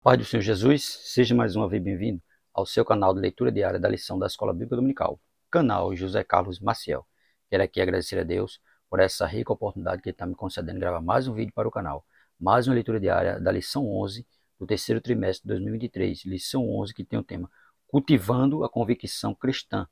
Paz do Senhor Jesus, seja mais uma vez bem-vindo ao seu canal de leitura diária da lição da Escola Bíblica Dominical, canal José Carlos Maciel. Quero aqui agradecer a Deus por essa rica oportunidade que Ele está me concedendo de gravar mais um vídeo para o canal, mais uma leitura diária da lição 11 do terceiro trimestre de 2023, lição 11 que tem o tema Cultivando a Convicção Cristã.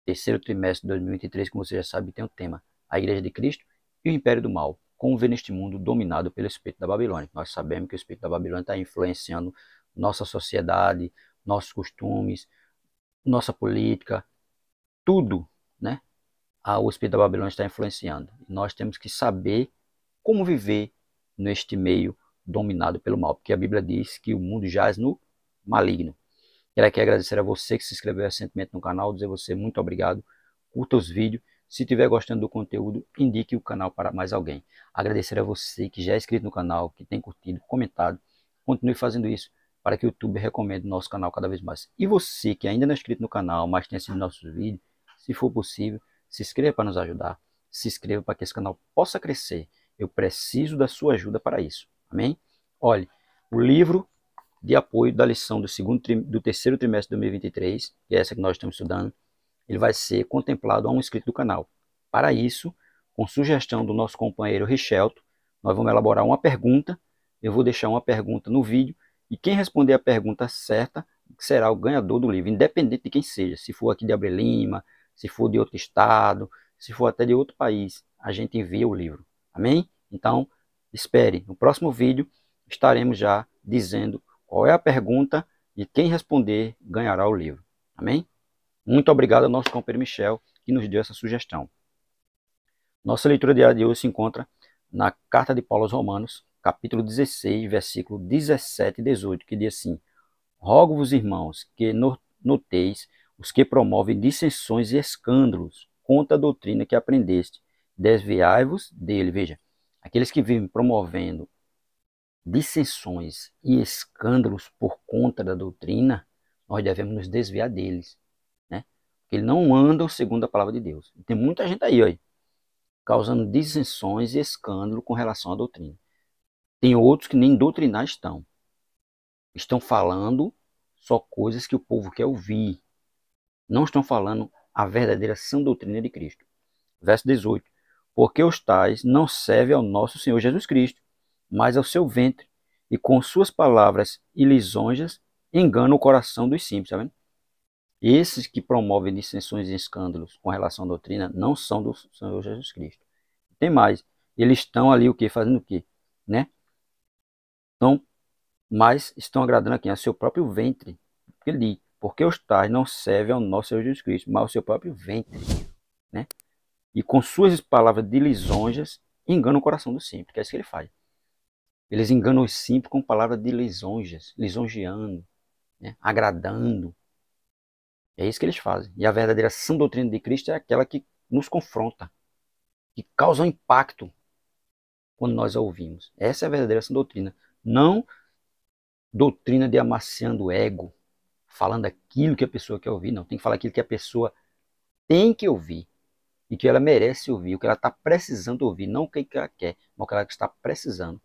Terceiro trimestre de 2023, como você já sabe, tem o tema A Igreja de Cristo e o Império do Mal. Como ver neste mundo dominado pelo espírito da Babilônia. Nós sabemos que o espírito da Babilônia está influenciando nossa sociedade, nossos costumes, nossa política, tudo, né? O espírito da Babilônia está influenciando. E nós temos que saber como viver neste meio dominado pelo mal, porque a Bíblia diz que o mundo jaz no maligno. Quero aqui agradecer a você que se inscreveu recentemente no canal, dizer a você muito obrigado, curta os vídeos. Se estiver gostando do conteúdo, indique o canal para mais alguém. Agradecer a você que já é inscrito no canal, que tem curtido, comentado. Continue fazendo isso para que o YouTube recomende o nosso canal cada vez mais. E você que ainda não é inscrito no canal, mas tem assistido nossos vídeos, se for possível, se inscreva para nos ajudar. Se inscreva para que esse canal possa crescer. Eu preciso da sua ajuda para isso. Amém? Olhe, o livro de apoio da lição do terceiro trimestre de 2023, que é essa que nós estamos estudando, ele vai ser contemplado a um inscrito do canal. Para isso, com sugestão do nosso companheiro Richelto, nós vamos elaborar uma pergunta. Eu vou deixar uma pergunta no vídeo e quem responder a pergunta certa será o ganhador do livro, independente de quem seja. Se for aqui de Abre Lima, se for de outro estado, se for até de outro país, a gente envia o livro. Amém? Então, espere. No próximo vídeo estaremos já dizendo qual é a pergunta e quem responder ganhará o livro. Amém? Muito obrigado ao nosso companheiro Michel, que nos deu essa sugestão. Nossa leitura diária de hoje se encontra na Carta de Paulo aos Romanos, capítulo 16, versículo 17 e 18, que diz assim: Rogo-vos, irmãos, que noteis os que promovem dissensões e escândalos contra a doutrina que aprendeste. Desviai-vos dele. Veja, aqueles que vivem promovendo dissensões e escândalos por conta da doutrina, nós devemos nos desviar deles. Porque eles não andam segundo a palavra de Deus. E tem muita gente aí, ó, causando dissensões e escândalo com relação à doutrina. Tem outros que nem doutrinar estão. Estão falando só coisas que o povo quer ouvir. Não estão falando a verdadeira sã doutrina de Cristo. Verso 18. Porque os tais não servem ao nosso Senhor Jesus Cristo, mas ao seu ventre, e com suas palavras e lisonjas enganam o coração dos simples, tá vendo? Esses que promovem dissensões e escândalos com relação à doutrina não são do Senhor Jesus Cristo. Tem mais, eles estão ali o quê? Fazendo o quê? Né? Então, mas estão agradando a quem? A seu próprio ventre. Ele diz, porque os tais não servem ao nosso Senhor Jesus Cristo, mas ao seu próprio ventre. Né? E com suas palavras de lisonjas, enganam o coração do simples, que é isso que ele faz. Eles enganam os simples com palavras de lisonjas, lisonjeando, né? Agradando. É isso que eles fazem. E a verdadeira sã doutrina de Cristo é aquela que nos confronta, que causa um impacto quando nós a ouvimos. Essa é a verdadeira sã doutrina. Não doutrina de amaciando o ego, falando aquilo que a pessoa quer ouvir. Não, tem que falar aquilo que a pessoa tem que ouvir e que ela merece ouvir, o que ela está precisando ouvir, não o que ela quer, mas o que ela está precisando.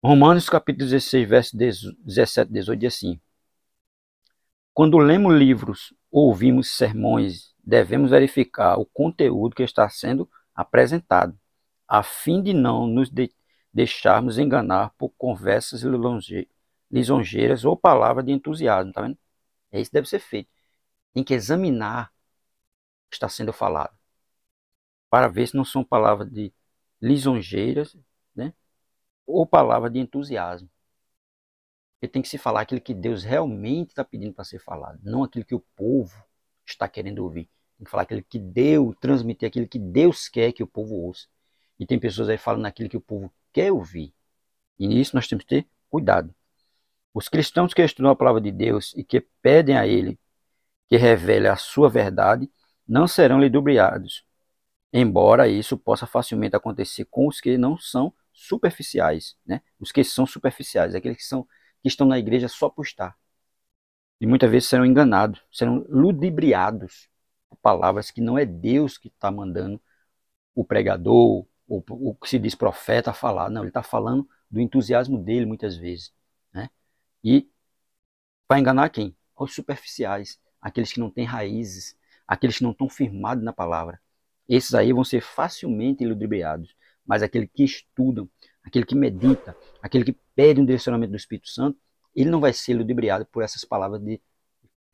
Romanos capítulo 16, verso 17 e 18 diz assim: Quando lemos livros ou ouvimos sermões, devemos verificar o conteúdo que está sendo apresentado, a fim de não nos deixarmos enganar por conversas lisonjeiras ou palavras de entusiasmo, tá vendo? É isso que deve ser feito. Tem que examinar o que está sendo falado, para ver se não são palavras de lisonjeiras, né? Ou palavras de entusiasmo. Porque tem que se falar aquilo que Deus realmente está pedindo para ser falado, não aquilo que o povo está querendo ouvir. Tem que falar aquilo que Deus, transmitir aquilo que Deus quer que o povo ouça. E tem pessoas aí falando aquilo que o povo quer ouvir. E nisso nós temos que ter cuidado. Os cristãos que estudam a palavra de Deus e que pedem a Ele que revele a sua verdade, não serão ludibriados, embora isso possa facilmente acontecer com os que não são superficiais, né? Os que são superficiais, aqueles que estão na igreja só por estar. E muitas vezes serão enganados, serão ludibriados por palavras que não é Deus que está mandando o pregador, ou o que se diz profeta, a falar. Não, ele está falando do entusiasmo dele muitas vezes, né? E vai enganar quem? Os superficiais, aqueles que não têm raízes, aqueles que não estão firmados na palavra. Esses aí vão ser facilmente ludibriados. Mas aquele que estuda, aquele que medita, aquele que pede um direcionamento do Espírito Santo, ele não vai ser ludibriado por essas palavras de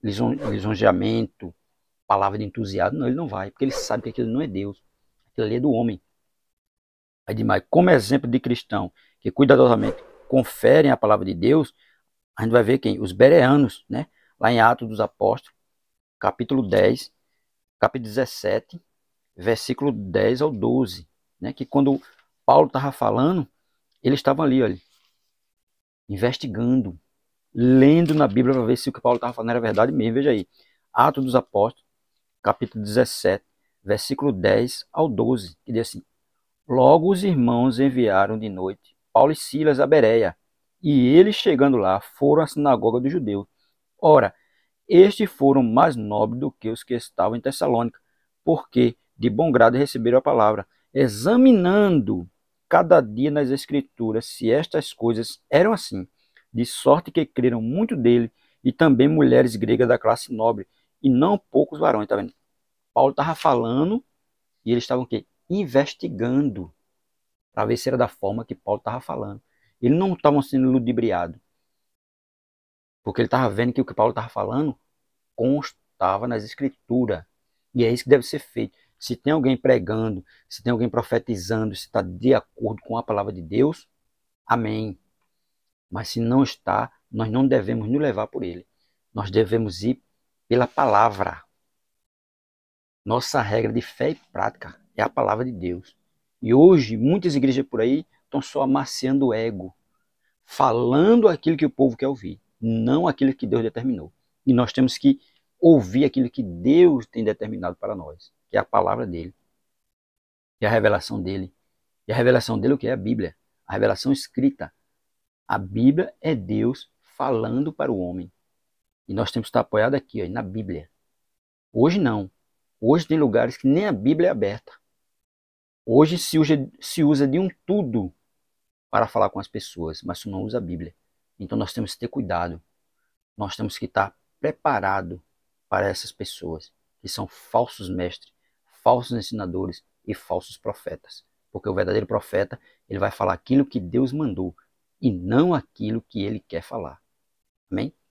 lisonjeamento, palavra de entusiasmo. Não, ele não vai, porque ele sabe que aquilo não é Deus. Aquilo ali é do homem. Aí demais, como exemplo de cristão que cuidadosamente conferem a palavra de Deus, a gente vai ver quem? Os bereanos, né? Lá em Atos dos Apóstolos, capítulo 10, capítulo 17, versículo 10 ao 12, né? Que quando Paulo estava falando, eles estavam ali, olha, investigando, lendo na Bíblia para ver se o que Paulo estava falando era verdade mesmo. Veja aí, Atos dos Apóstolos, capítulo 17, versículo 10 ao 12, que diz assim: Logo os irmãos enviaram de noite Paulo e Silas a Bereia, e eles, chegando lá, foram à sinagoga dos judeus. Ora, estes foram mais nobres do que os que estavam em Tessalônica, porque de bom grado receberam a palavra, examinando cada dia nas Escrituras se estas coisas eram assim, de sorte que creram muito dele, e também mulheres gregas da classe nobre, e não poucos varões. Tá vendo? Paulo estava falando e eles estavam o quê? Investigando, para ver se era da forma que Paulo estava falando. Eles não estavam sendo ludibriados, porque ele estava vendo que o que Paulo estava falando constava nas escrituras. E é isso que deve ser feito. Se tem alguém pregando, se tem alguém profetizando, se está de acordo com a palavra de Deus, amém. Mas se não está, nós não devemos nos levar por ele. Nós devemos ir pela palavra. Nossa regra de fé e prática é a palavra de Deus. E hoje, muitas igrejas por aí estão só amaciando o ego, falando aquilo que o povo quer ouvir, não aquilo que Deus determinou. E nós temos que ouvir aquilo que Deus tem determinado para nós, que é a palavra dele, que é a revelação dele. E a revelação dele, o que é a Bíblia? A revelação escrita. A Bíblia é Deus falando para o homem. E nós temos que estar apoiados aqui, ó, na Bíblia. Hoje não. Hoje tem lugares que nem a Bíblia é aberta. Hoje se usa de um tudo para falar com as pessoas, mas não usa a Bíblia. Então nós temos que ter cuidado. Nós temos que estar preparados para essas pessoas que são falsos mestres, falsos ensinadores e falsos profetas. Porque o verdadeiro profeta, ele vai falar aquilo que Deus mandou e não aquilo que ele quer falar. Amém?